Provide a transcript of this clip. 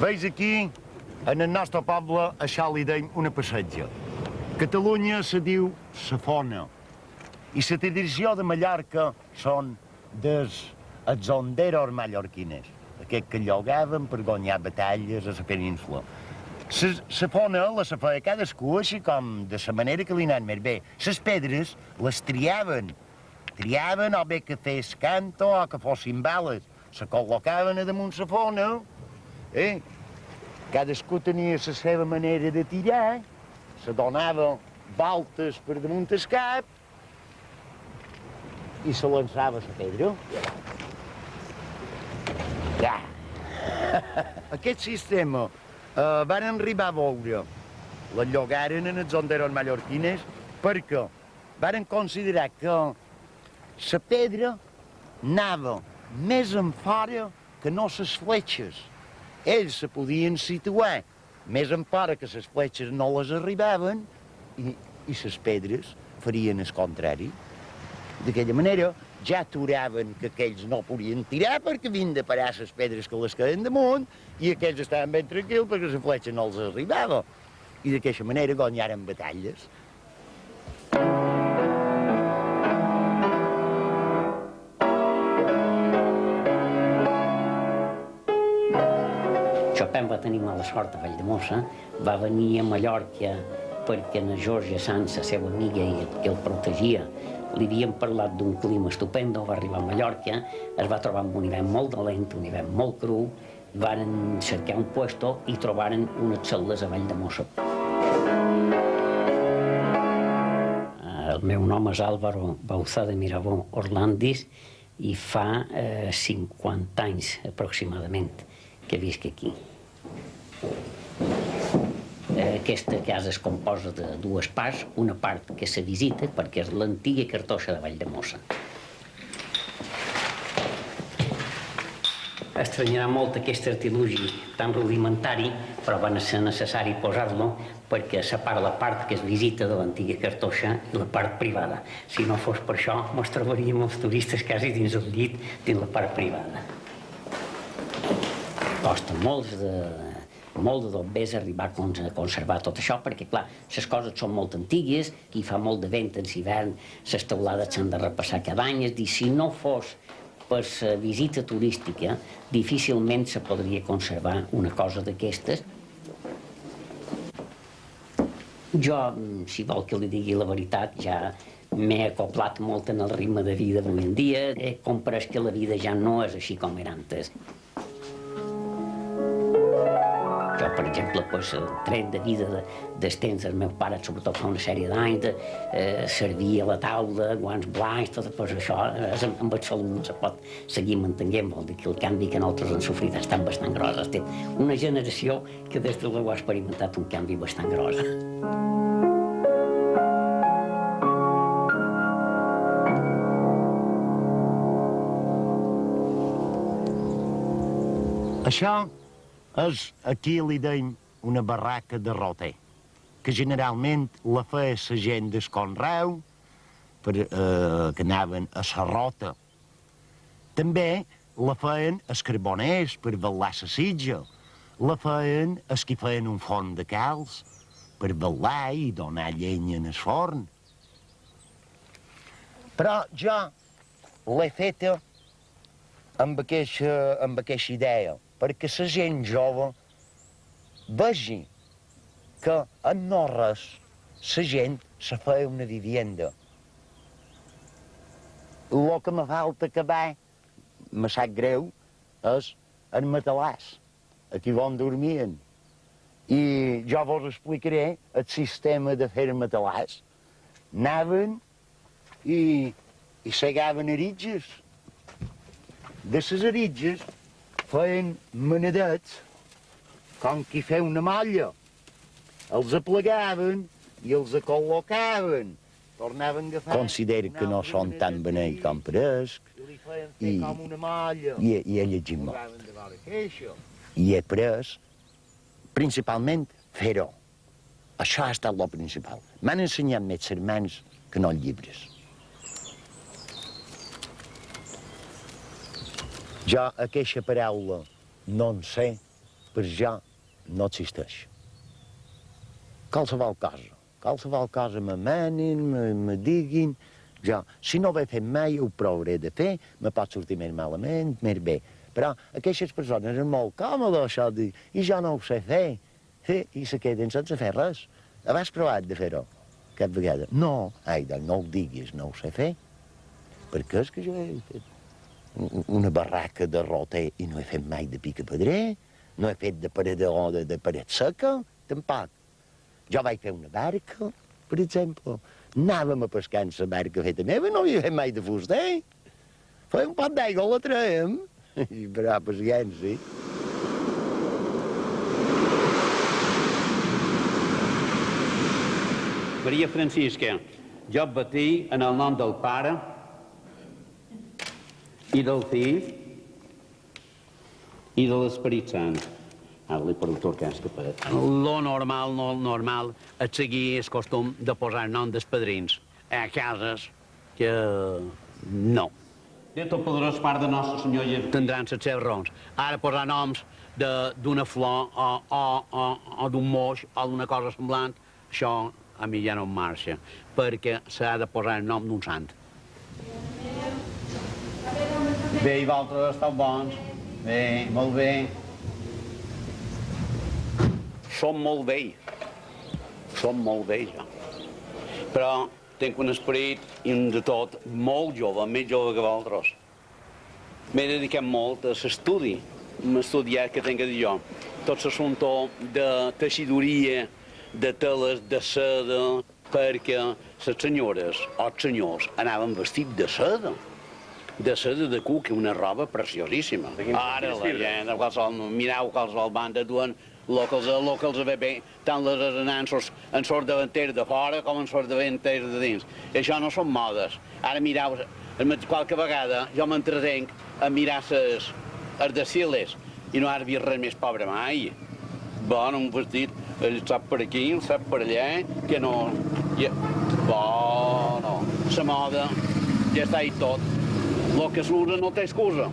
Veus aquí, en el nostre poble, això li deim una passeja. Catalunya se diu Safona. I la tradició de Mallorca són dels zonderos mallorquines, aquests que llogaven per guanyar batalles a la península. La fona la feia cadascú així com de la manera que li anava més bé. Les pedres les triaven o bé que fes canto o que fossin bales. Se col·locaven a damunt la fona, cadascú tenia la seva manera de tirar, se donava voltes per damunt el cap i se lançava la pedra. Ja. Aquest sistema van arribar a veure, la llogaren en els zonderos mallorquines perquè van considerar que la pedra anava més en fora que no les fletxes. Ells se podien situar més en fora que les fletxes no les arribaven i les pedres farien el contrari. D'aquella manera ja aturaven que aquells no podien tirar perquè havien de parar les pedres que les queden damunt i aquells estaven ben tranquils perquè la fletxa no els arribava. I d'aquesta manera guanyaren batalles. Chopin va tenir mala sort a Valldemossa, va venir a Mallorca perquè en George Sands, la seva amiga que el protegia, li havien parlat d'un clima estupendo, va arribar a Mallorca, es va trobar amb un hivern molt dolent, un hivern molt cru, van cercar un puesto i trobaren unes cel·les a Valldemossa. El meu nom és Álvaro Bauzá de Mirabó Orlandis i fa 50 anys aproximadament que visc aquí. Aquesta casa es composa de dues parts, una part que se visita perquè és l'antiga cartoixa de Valldemossa. Estranyarà molt aquest artilugi tan rudimentari, però va ser necessari posar-lo perquè separa la part que es visita de l'antiga cartoixa i la part privada. Si no fos per això, ens trobaríem els turistes quasi dins el llit, dins la part privada. Costa molt de dobbers arribar a conservar tot això, perquè, clar, les coses són molt antigues, aquí fa molt de vent en l'hivern, les teulades s'han de repassar cada any, és dir, si no fos per la visita turística, difícilment se podria conservar una cosa d'aquestes. Jo, si vol que li digui la veritat, ja m'he acoplat molt en el ritme de vida d'avui en dia, he comprès que la vida ja no és així com era antes. Jo, per exemple, el tret de vida dels temps del meu pare, sobretot fa una sèrie d'anys, servir a la taula, guants blancs, tot això, amb el sol no se pot seguir mantenint, vol dir que el canvi que nosaltres hem sofrit ha estat bastant gros. Ha estat una generació que des de l'ho ha experimentat un canvi bastant gros. Això és, aquí li deim una barraca de roter, que generalment la feia la gent del Conreu, que anaven a la rota. També la feien els carboners per velar la sitja, la feien els que feien un forn de calç per velar i donar llenya en el forn. Però jo l'he feta amb aquesta idea, perquè la gent jove vegi que en no res la gent se feia una vivienda. El que me falta acabar, me sap greu, és el matalàs, aquí on dormien. I jo vos explicaré el sistema de fer el matalàs. Anaven i segaven aritges. De les aritges feien manadets, com qui feia una molla. Els aplegaven i els col·locaven. Tornaven a agafar... Considero que no són tan beneit com paresc. I he llegit molt. I he après, principalment, fer-ho. Això ha estat el principal. M'han ensenyat més sermons que no llibres. Jo aquesta paraula no en sé, per ja no existeix. Qualsevol cosa me manin, me diguin, jo, si no ho he fet mai, ho provaré de fer, me pot sortir més malament, més bé. Però aquestes persones és molt còmode, això de dir, i jo no ho sé fer, i se queden sense fer res. Has provat de fer-ho cap vegada? No, ai, doncs no ho diguis, no ho sé fer. Perquè és que jo he fet una barraca de roter i no he fet mai de pica-pedrer, no he fet de paredor de paret seca, tampoc. Jo vaig fer una barca, per exemple. Anàvem a pescar en la barca feta meva, no havia fet mai de fuster. Feia un pot d'aigua, la traiem, i però paciència. Maria Francisca, jo et batí en el nom del Pare i del Fill i de l'Esperit Sant. Ara li pregunto el que has capat. Lo normal és seguir el costum de posar el nom dels padrins. A cases que no. De tot poderós Pare de Nostre Senyor Jesús. Tindran les seves raons. Ara posar noms d'una flor o d'un moix o d'una cosa semblant, això a mi ja no em marxa, perquè s'ha de posar el nom d'un sant. Bé, i vosaltres esteu bons? Bé, molt bé. Som molt vells, jo. Però tinc un esperit i un de tot molt jove, més jove que vosaltres. M'he dedicat molt a l'estudi, m'he estudiat que tinc a dir jo. Tot l'assumpte de teixidoria, de teles de seda, perquè les senyores o els senyors anaven vestits de seda de cuc, una roba preciosíssima. Ara la gent, mireu qualsevol banda, duen el que els ve bé, tant les anants en sort davanters de fora com en sort davanters de dins. I això no són modes. Ara mireu, qualque vegada jo m'entretenc a mirar els desfiles i no has vist res més pobre mai. Bon, un vestit, el sap per aquí, el sap per allà, que no... Bueno, la moda ja està i tot. El que s'usa no té excusa.